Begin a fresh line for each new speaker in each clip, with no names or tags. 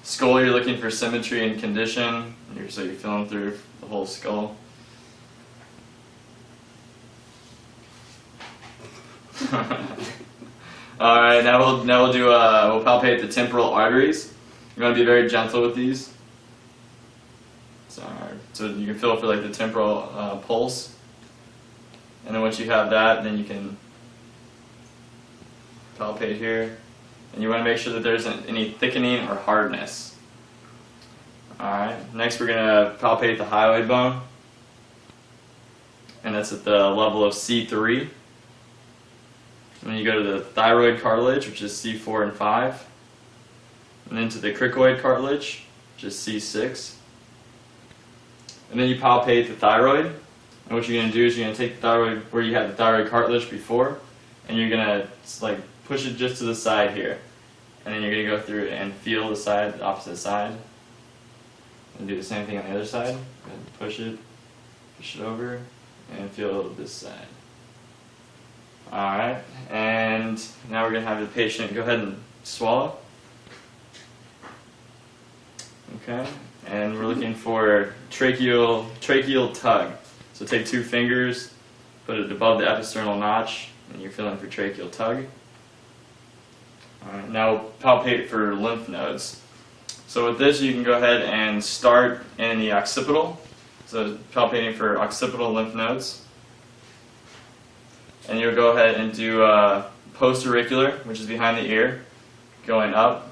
Skull, you're looking for symmetry and condition. So you're feeling through the whole skull. All right, now we'll do we'll palpate the temporal arteries. You want to be very gentle with these. So you can feel for like the temporal pulse, and then once you have that, then you can palpate here, and you want to make sure that there isn't any thickening or hardness. All right. Next, we're gonna palpate the hyoid bone, and that's at the level of C3. And then you go to the thyroid cartilage, which is C4 and 5, and then to the cricoid cartilage, which is C6. And then you palpate the thyroid, and what you're going to do is you're going to take the thyroid where you had the thyroid cartilage before, and you're going to like push it just to the side here. And then you're going to go through and feel the side, the opposite side, and do the same thing on the other side. Push it over, and feel this side. Alright, and now we're going to have the patient go ahead and swallow. Okay, and we're looking for tracheal tug. So take 2 fingers, put it above the episternal notch, and you're feeling for tracheal tug. Alright, now we'll palpate for lymph nodes. So with this, you can go ahead and start in the occipital. So palpating for occipital lymph nodes. And you'll go ahead and do post-auricular, which is behind the ear, going up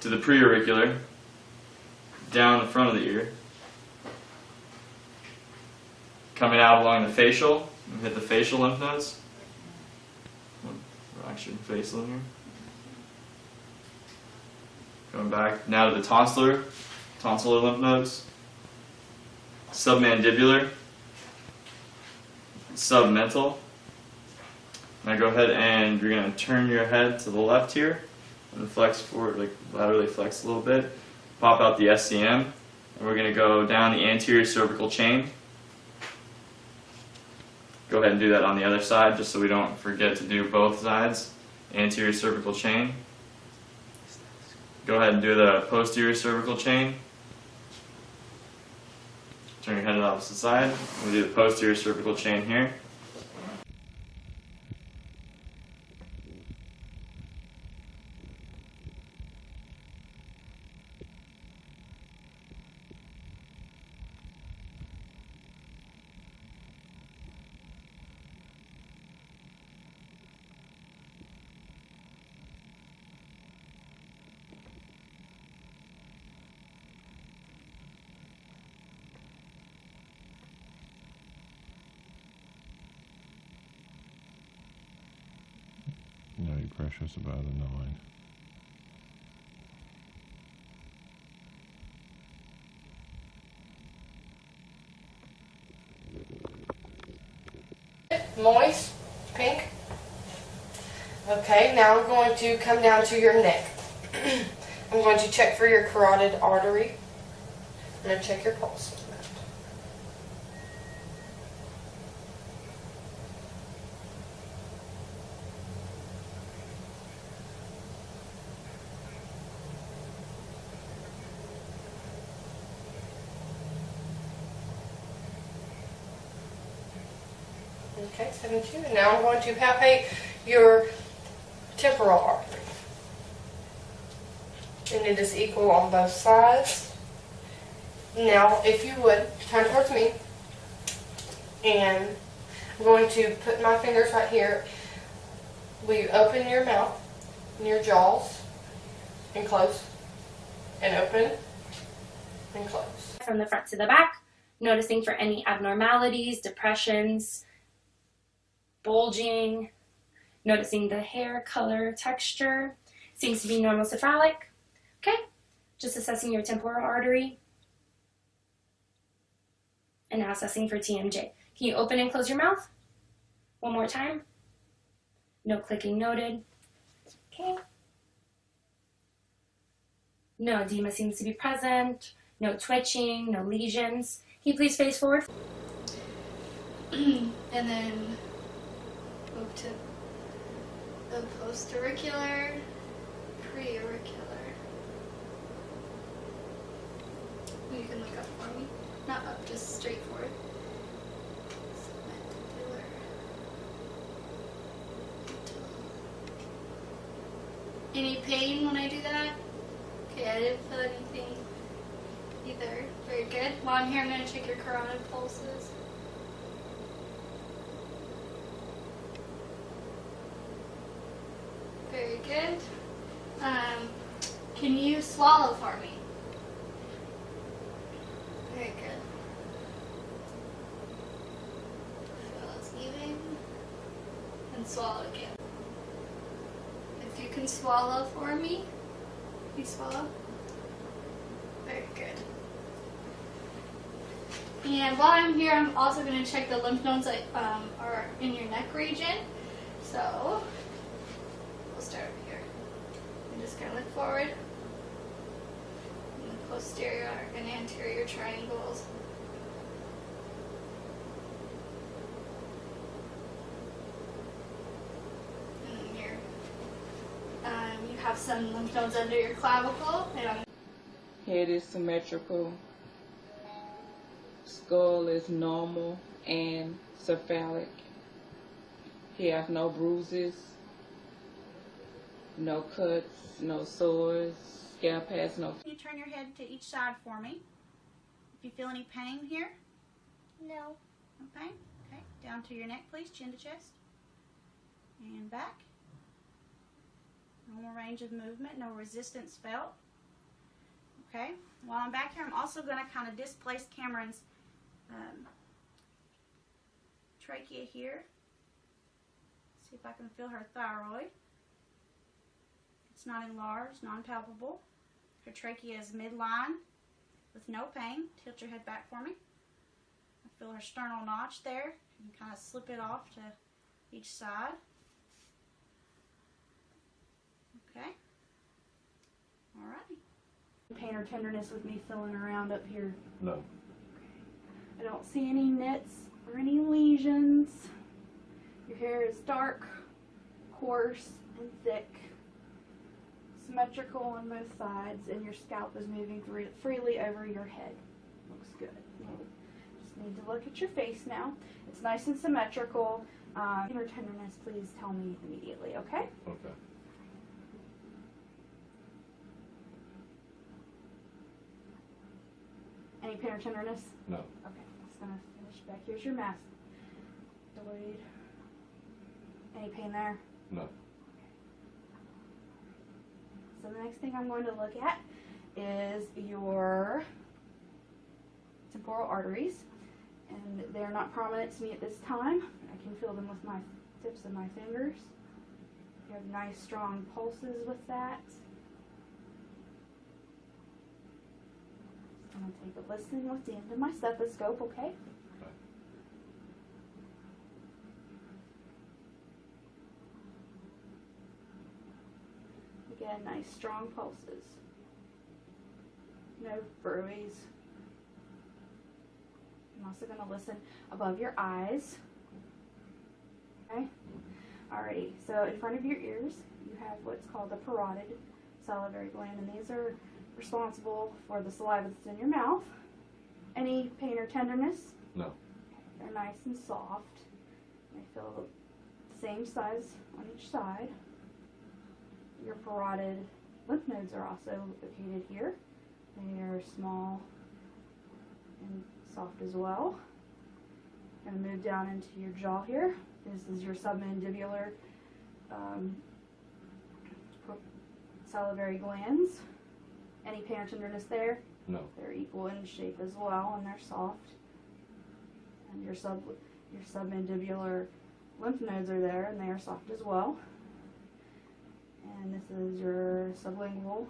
to the pre-auricular, down the front of the ear, coming out along the facial, and hit the facial lymph nodes. Relax your facial in here. Going back now to the tonsillar lymph nodes, submandibular, submental. Now go ahead and you're going to turn your head to the left here and flex forward, like laterally flex a little bit. Pop out the SCM, and we're going to go down the anterior cervical chain. Go ahead and do that on the other side just so we don't forget to do both sides. Anterior cervical chain. Go ahead and do the posterior cervical chain. Turn your head to the opposite side. We'll do the posterior cervical chain here.
No, your pressure's about a 9.
Moist, pink. Okay, now I'm going to come down to your neck. I'm going to check for your carotid artery. I'm going to check your pulse. Okay, 72. And now I'm going to palpate your temporal artery. And it is equal on both sides. Now, if you would, turn towards me. And I'm going to put my fingers right here. Will you open your mouth and your jaws and close and open and close.
From the front to the back, noticing for any abnormalities, depressions, bulging, noticing the hair color, texture, seems to be normal cephalic. Okay, just assessing your temporal artery. And now assessing for TMJ. Can you open and close your mouth? One more time. No clicking noted. Okay. No edema seems to be present. No twitching, no lesions. Can you please face forward?
And then move to the post-auricular, pretty irregular. You can look up for me. Not up, just straight forward. Any pain when I do that? Okay, I didn't feel anything either. Very good. While I'm here, I'm going to check your carotid pulses. Very good. Can you swallow for me? Very good. Feel it's even. And swallow again. If you can swallow for me, you swallow. Very good. And while I'm here, I'm also going to check the lymph nodes that are in your neck region. So, we'll start over here. I'm just going to look forward. And the posterior and anterior triangles. And you have some lymph nodes under your clavicle. And
Head is symmetrical. Skull is normal and cephalic. He has no bruises, no cuts, no sores. Scalp has no.
Can you turn your head to each side for me? If you feel any pain here?
no.
No pain? Okay. Down to your neck, please. Chin to chest. And back. Normal range of movement. No resistance felt. Okay. While I'm back here, I'm also going to kind of displace Cameron's trachea here. See if I can feel her thyroid. It's not enlarged, non-palpable. Her trachea is midline with no pain. Tilt your head back for me. I feel her sternal notch there. You can kind of slip it off to each side. Okay. Alrighty. Pain or tenderness with me feeling around up here?
No.
I don't see any nits or any lesions. Your hair is dark, coarse, and thick. Symmetrical on both sides, and your scalp is moving freely over your head. Looks good. Just need to look at your face now. It's nice and symmetrical. Pain or tenderness, please tell me immediately, okay?
Okay.
Any pain or tenderness?
No.
Okay, just gonna finish back. Here's your mask. Delayed. Any pain there?
No.
So the next thing I'm going to look at is your temporal arteries, and they're not prominent to me at this time. I can feel them with my tips of my fingers. You have nice strong pulses with that. I'm going to take a listen with the end of my stethoscope, okay? Again, nice strong pulses. No bruise. I'm also going to listen above your eyes. Okay? Alrighty, so in front of your ears, you have what's called the parotid salivary gland, and these are responsible for the saliva that's in your mouth. Any pain or tenderness?
No.
They're nice and soft. They feel the same size on each side. Your parotid lymph nodes are also located here. They are small and soft as well. Going to move down into your jaw here. This is your submandibular salivary glands. Any pain or tenderness there?
No.
They're equal in shape as well, and they're soft. And your submandibular lymph nodes are there, and they are soft as well. And this is your sublingual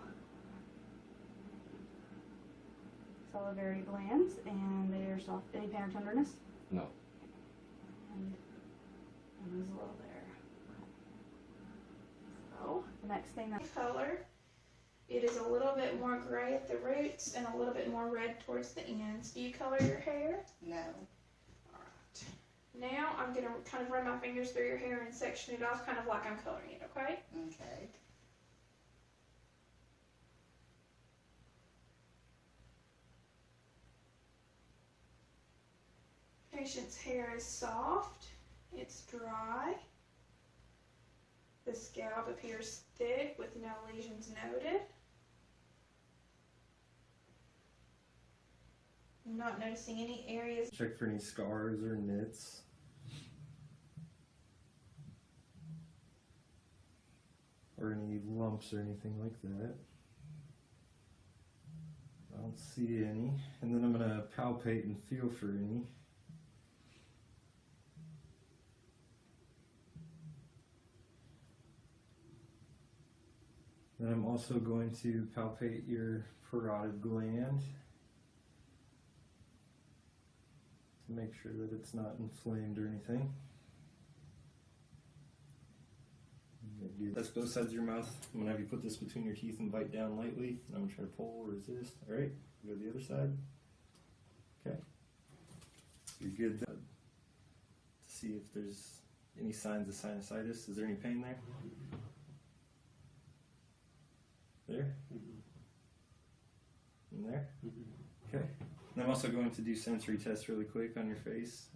salivary glands, and they are soft. Any pain or tenderness?
No.
And as well there. So the next thing that's
color. It is a little bit more gray at the roots and a little bit more red towards the ends. Do you color your hair?
No.
Alright. Now I'm going to kind of run my fingers through your hair and section it off kind of like I'm coloring it, okay?
Okay.
patient's hair is soft, it's dry, the scalp appears thick with no lesions noted. I'm not noticing any areas.
Check for any scars or nits. Or any lumps or anything like that. I don't see any. And then I'm going to palpate and feel for any. Then I'm also going to palpate your parotid gland to make sure that it's not inflamed or anything. That's both sides of your mouth. I'm going to have you put this between your teeth and bite down lightly. And I'm going to try to pull or resist. Alright, go to the other side. Okay. You're good. To see if there's any signs of sinusitis. Is there any pain there? There? In there? Okay. And I'm also going to do sensory tests really quick on your face.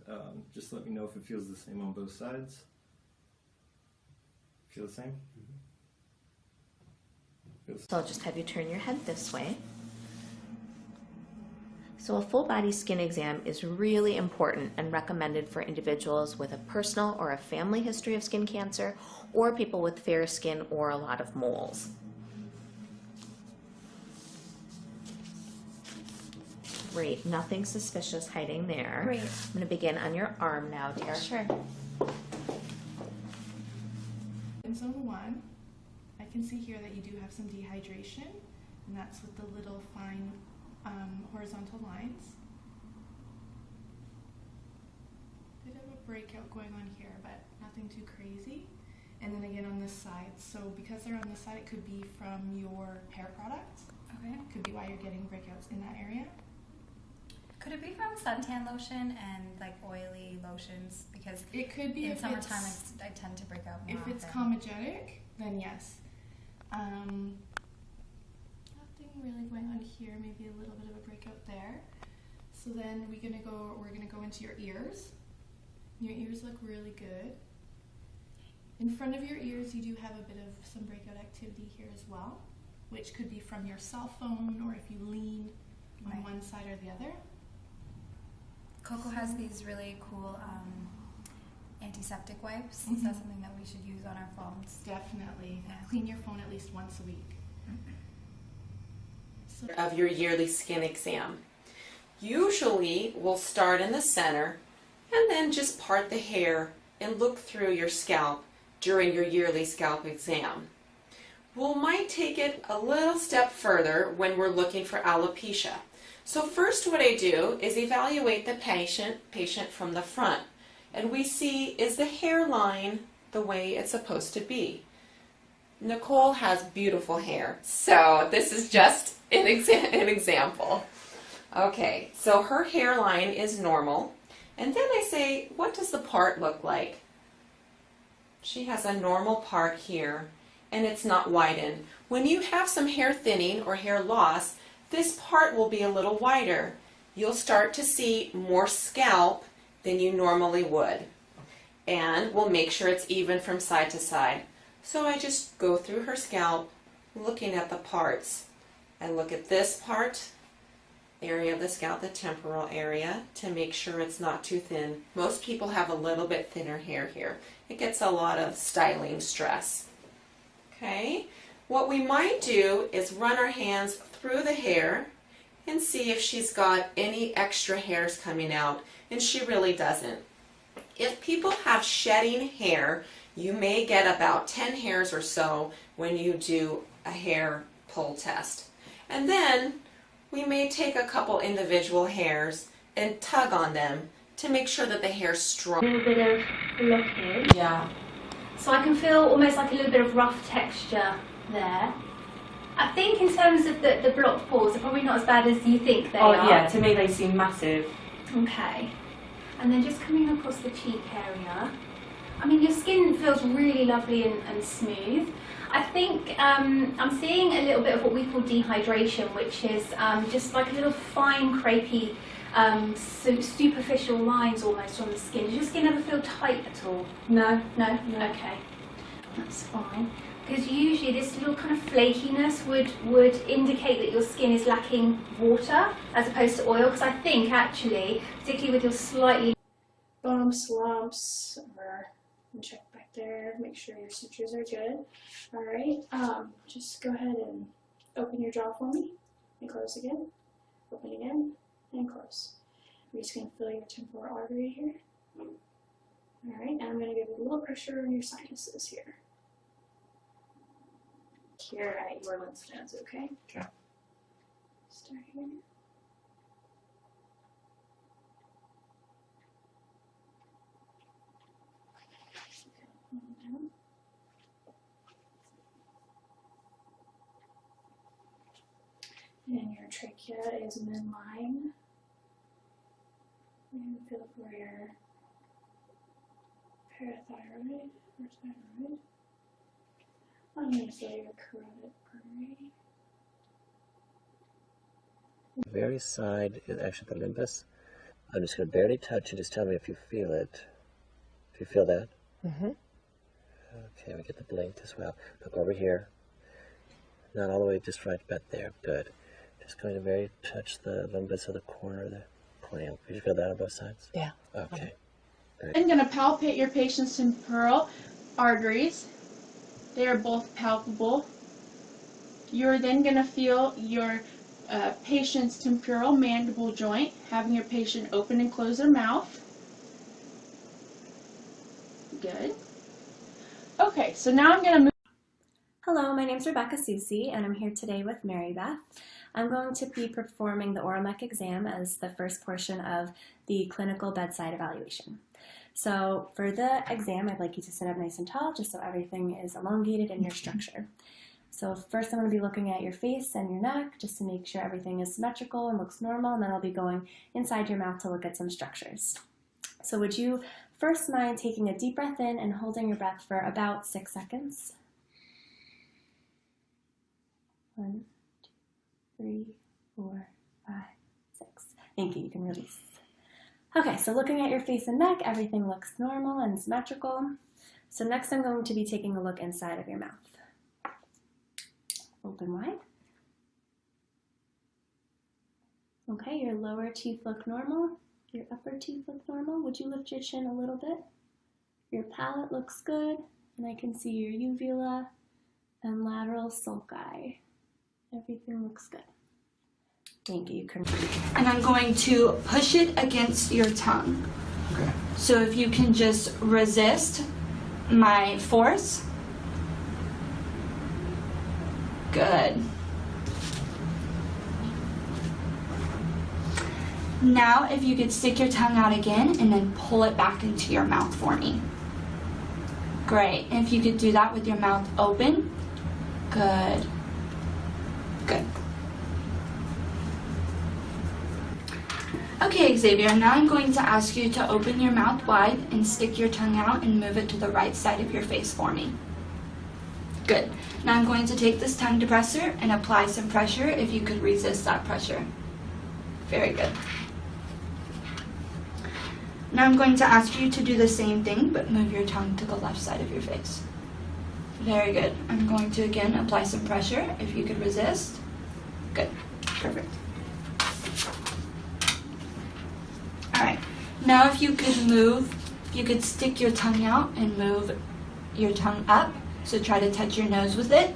Just let me know if it feels the same on both sides. Feel the same?
So I'll just have you turn your head this way. So a full body skin exam is really important and recommended for individuals with a personal or a family history of skin cancer, or people with fair skin or a lot of moles. Great, nothing suspicious hiding there.
Great.
I'm going to begin on your arm now, dear.
Sure.
In zone 1, I can see here that you do have some dehydration, and that's with the little fine horizontal lines. Bit of a breakout going on here, but nothing too crazy. And then again on this side. So because they're on this side, it could be from your hair products.
Okay.
Could be why you're getting breakouts in that area.
Could it be from suntan lotion and like oily lotions? Because
it could be
in
if
summertime
it's,
I tend to break out more
if it's
often.
comedogenic, then yes. Nothing really going on here. Maybe a little bit of a breakout there. So then we're gonna go into your ears. Your ears look really good. In front of your ears, you do have a bit of some breakout activity here as well, which could be from your cell phone or if you lean on one side or the other.
Coco has these really cool antiseptic wipes. Is that something that we should use on our phones?
Definitely. Yeah. Clean your phone at least once a week.
Of your yearly skin exam. Usually we'll start in the center and then just part the hair and look through your scalp during your yearly scalp exam. We might take it a little step further when we're looking for alopecia. So first what I do is evaluate the patient from the front, and we see, is the hairline the way it's supposed to be? Nicole has beautiful hair, so this is just an example. Okay, so her hairline is normal, and then I say, what does the part look like? She has a normal part here, and it's not widened. When you have some hair thinning or hair loss, this part will be a little wider. You'll start to see more scalp than you normally would. And we'll make sure it's even from side to side. So I just go through her scalp, looking at the parts. I look at this part, area of the scalp, the temporal area, to make sure it's not too thin. Most people have a little bit thinner hair here. It gets a lot of styling stress. Okay, what we might do is run our hands through the hair and see if she's got any extra hairs coming out, and she really doesn't. If people have shedding hair, you may get about 10 hairs or so when you do a hair pull test. And then we may take a couple individual hairs and tug on them to make sure that the hair's strong.
A little bit of blockage.
Yeah.
So I can feel almost like a little bit of rough texture there. I think in terms of the blocked pores, they're probably not as bad as you think they are.
Oh yeah, to me they seem massive.
Okay. And then just coming across the cheek area. I mean, your skin feels really lovely and smooth. I think I'm seeing a little bit of what we call dehydration, which is just like a little fine crepey
superficial lines almost on the skin. Does your skin ever feel tight at all? No? No? Okay. That's fine. Because usually this little kind of flakiness would indicate that your skin is lacking water as opposed to oil. Because I think actually, particularly with your slightly
Bumps, lumps, or check back there, make sure your sutures are good. Alright, just go ahead and open your jaw for me and close again. Open again and close. We're just going to feel your temporal artery here. Alright, and I'm going to give a little pressure on your sinuses here. Here at your lymph nodes, okay?
Okay.
Start here. And your trachea is midline. And feel for your parathyroid or thyroid. I'm going to feel your carotid artery.
The very side is actually the limbus. I'm just going to barely touch and just tell me if you feel it. If you feel that?
Mm-hmm.
Okay, we get the blink as well. Look over here. Not all the way, just right about there. Good. Just going to very touch the limbus of the corner of the corneal. Did you feel that on both sides?
Yeah.
Okay. Good.
I'm going to palpate your patient's temporal arteries. They are both palpable. You're then going to feel your patient's temporal mandible joint, having your patient open and close their mouth. Good. Okay, so now I'm going to move.
Hello, my name is Rebecca Susi, and I'm here today with Mary Beth. I'm going to be performing the oral mech exam as the first portion of the clinical bedside evaluation. So for the exam, I'd like you to sit up nice and tall, just so everything is elongated in your structure. So first I'm going to be looking at your face and your neck, just to make sure everything is symmetrical and looks normal, and then I'll be going inside your mouth to look at some structures. So would you first mind taking a deep breath in and holding your breath for about 6 seconds? 1, 2, 3, 4, 5, 6. Thank you, you can release. Okay, so looking at your face and neck, everything looks normal and symmetrical. So next I'm going to be taking a look inside of your mouth. Open wide. Okay, your lower teeth look normal. Your upper teeth look normal. Would you lift your chin a little bit? Your palate looks good, and I can see your uvula and lateral sulci. Everything looks good. Thank you. You can breathe.
And I'm going to push it against your tongue.
Okay.
So if you can just resist my force. Good. Now if you could stick your tongue out again and then pull it back into your mouth for me. Great. And if you could do that with your mouth open. Good. Good. Okay, Xavier, now I'm going to ask you to open your mouth wide and stick your tongue out and move it to the right side of your face for me. Good. Now I'm going to take this tongue depressor and apply some pressure if you could resist that pressure. Very good. Now I'm going to ask you to do the same thing, but move your tongue to the left side of your face. Very good. I'm going to again apply some pressure if you could resist. Good. Perfect. Alright, now if you could stick your tongue out and move your tongue up. So try to touch your nose with it.